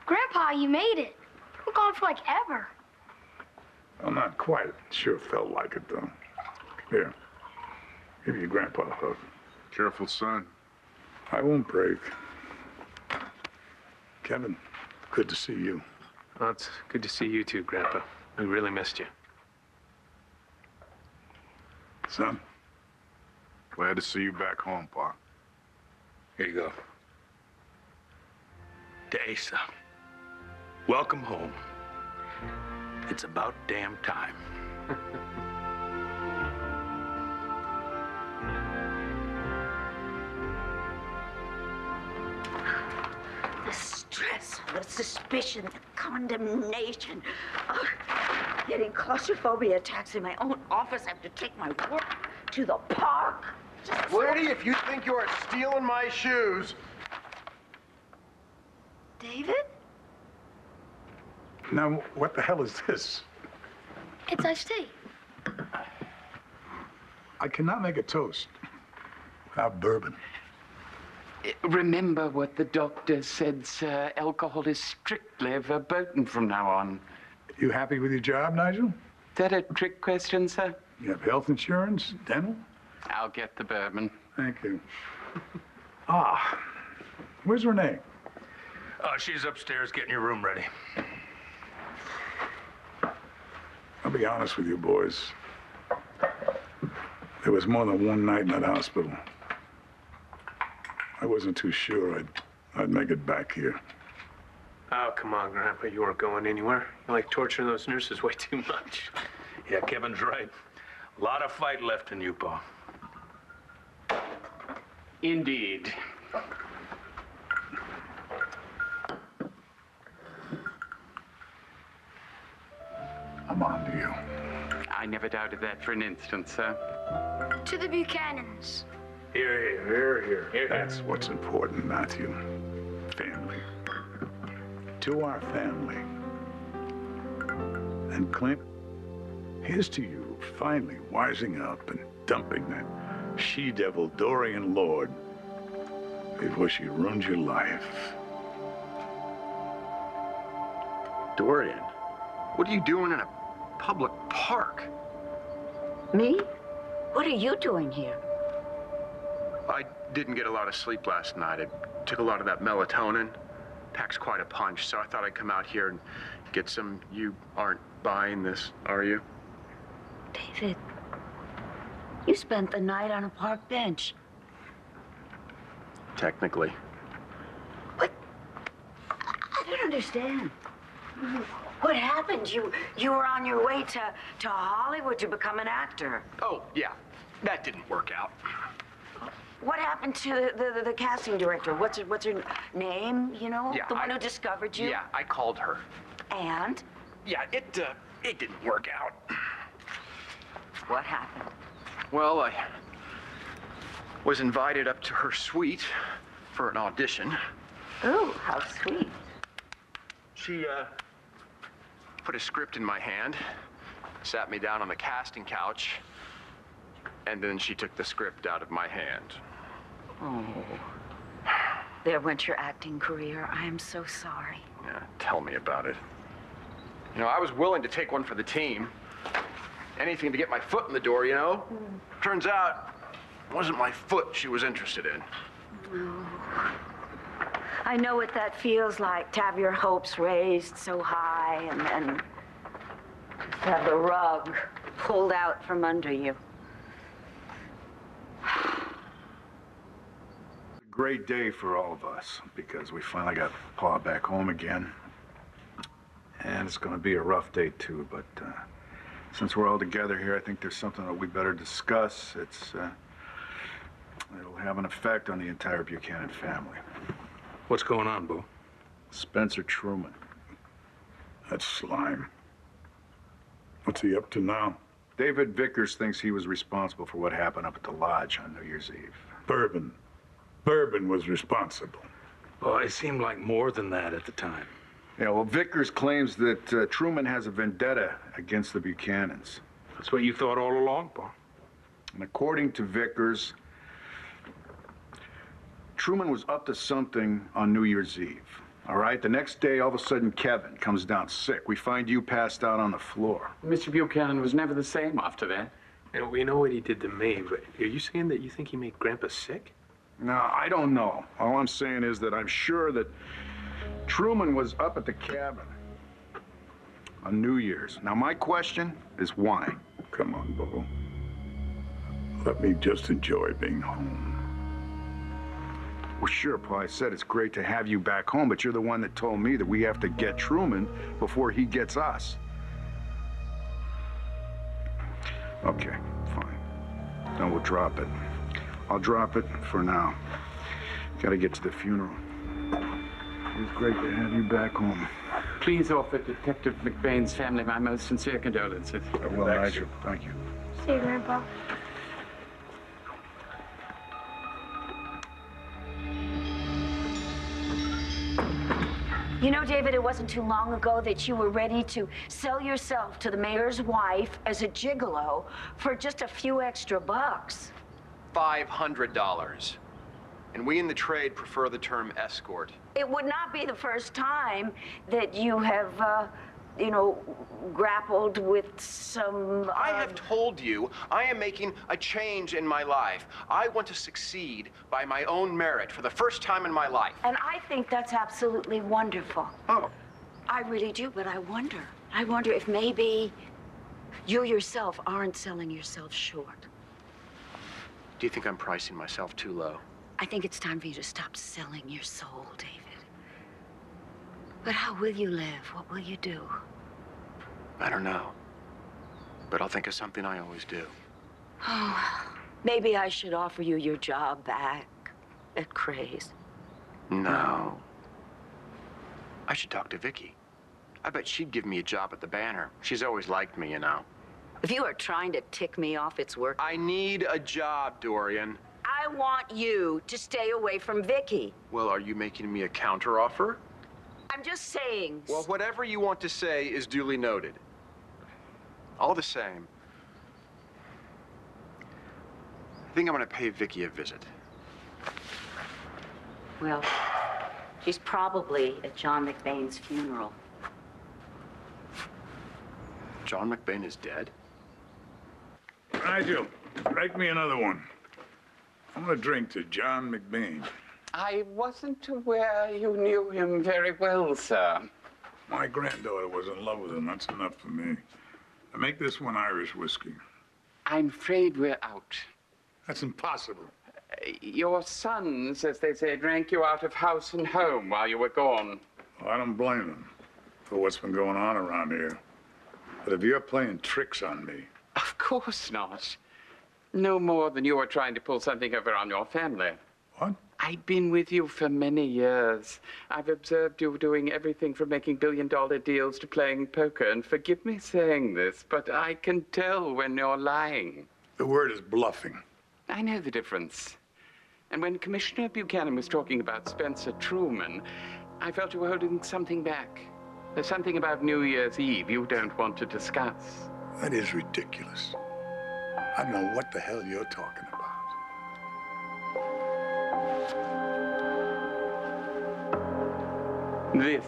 Grandpa, you made it. We're gone for like ever. Well, not quite. Sure felt like it, though. Here. Give your grandpa a hug. Careful, son. I won't break. Kevin, good to see you. Well, it's good to see you too, Grandpa. We really missed you. Son? Glad to see you back home, Pa. Here you go. To Asa. Welcome home. It's about damn time. The stress, the suspicion, the condemnation. Oh, getting claustrophobia attacks in my own office. I have to take my work to the park. Woody, if you think you are stealing my shoes. David? Now, what the hell is this? It's iced tea. I cannot make a toast without bourbon. Remember what the doctor said, sir. Alcohol is strictly verboten from now on. You happy with your job, Nigel? Is that a trick question, sir? You have health insurance, dental? I'll get the bourbon. Thank you. Ah, where's Renee? She's upstairs getting your room ready. I'll be honest with you, boys. There was more than one night in that hospital. I wasn't too sure I'd make it back here. Oh, come on, Grandpa. You weren't going anywhere. You like torturing those nurses way too much. Yeah, Kevin's right. A lot of fight left in you, Pa. Indeed. I'm on to you. I never doubted that for an instant, sir. To the Buchanans. Here. That's what's important, Matthew. Family. To our family. And Clint, here's to you finally wising up and dumping that she-devil Dorian Lord before she ruined your life. Dorian, what are you doing in a public park? Me? What are you doing here? I didn't get a lot of sleep last night. I took a lot of that melatonin. Packs quite a punch, so I thought I'd come out here and get some. You aren't buying this, are you? David, you spent the night on a park bench. Technically. What? I don't understand. What happened? You were on your way to Hollywood to become an actor. Oh, yeah. That didn't work out. What happened to the casting director? What's her name, you know? Yeah, the one who discovered you? Yeah, I called her. And? Yeah, it didn't work out. What happened? Well, I was invited up to her suite for an audition. Oh, how sweet. She, put a script in my hand, sat me down on the casting couch, and then she took the script out of my hand. Oh. There went your acting career. I am so sorry. Yeah, tell me about it. You know, I was willing to take one for the team. Anything to get my foot in the door, you know? Turns out, it wasn't my foot she was interested in. Oh. I know what that feels like, to have your hopes raised so high and then to have the rug pulled out from under you. Great day for all of us because we finally got Pa back home again. And it's going to be a rough day too, but since we're all together here, I think there's something that we better discuss. It'll have an effect on the entire Buchanan family. What's going on, Boo? Spencer Truman. That slime. What's he up to now? David Vickers thinks he was responsible for what happened up at the lodge on New Year's Eve. Bourbon was responsible. Well, it seemed like more than that at the time. Yeah, well, Vickers claims that Truman has a vendetta against the Buchanans. That's what you thought all along, Paul. And according to Vickers, Truman was up to something on New Year's Eve. All right, the next day, all of a sudden, Kevin comes down sick. We find you passed out on the floor. Mr. Buchanan was never the same after that. And we know what he did to me, but are you saying that you think he made Grandpa sick? No, I don't know. All I'm saying is that I'm sure that Truman was up at the cabin on New Year's. Now, my question is why? Come on, Bubble. Let me just enjoy being home. Well, sure, Pa, I said it's great to have you back home, but you're the one that told me that we have to get Truman before he gets us. Okay, fine. Then we'll drop it. I'll drop it for now. Gotta get to the funeral. It was great to have you back home. Please offer Detective McBain's family my most sincere condolences. I will, Nigel. Thank you. See you, Grandpa. You know, David, it wasn't too long ago that you were ready to sell yourself to the mayor's wife as a gigolo for just a few extra bucks. $500. And we in the trade prefer the term escort. It would not be the first time that you have, grappled with some... I have told you I am making a change in my life. I want to succeed by my own merit for the first time in my life. And I think that's absolutely wonderful. Oh. I really do, but I wonder if maybe you yourself aren't selling yourself short. Do you think I'm pricing myself too low? I think it's time for you to stop selling your soul, David. But how will you live? What will you do? I don't know. But I'll think of something I always do. Oh, maybe I should offer you your job back at Craze. No. I should talk to Vicky. I bet she'd give me a job at the Banner. She's always liked me, you know. If you are trying to tick me off, it's work. I need a job, Dorian. I want you to stay away from Vicky. Well, are you making me a counteroffer? I'm just saying. Well, whatever you want to say is duly noted. All the same, I think I'm gonna pay Vicky a visit. Well, she's probably at John McBain's funeral. John McBain is dead? Nigel, write me another one. I want a drink to John McBain. I wasn't aware you knew him very well, sir. My granddaughter was in love with him. That's enough for me. Now make this one Irish whiskey. I'm afraid we're out. That's impossible. Your sons, as they say, drank you out of house and home while you were gone. Well, I don't blame him for what's been going on around here. But if you're playing tricks on me... Of course not. No more than you were trying to pull something over on your family. What? I've been with you for many years. I've observed you doing everything from making billion-dollar deals to playing poker. And forgive me saying this, but I can tell when you're lying. The word is bluffing. I know the difference. And when Commissioner Buchanan was talking about Spencer Truman, I felt you were holding something back. There's something about New Year's Eve you don't want to discuss. That is ridiculous. I don't know what the hell you're talking about. This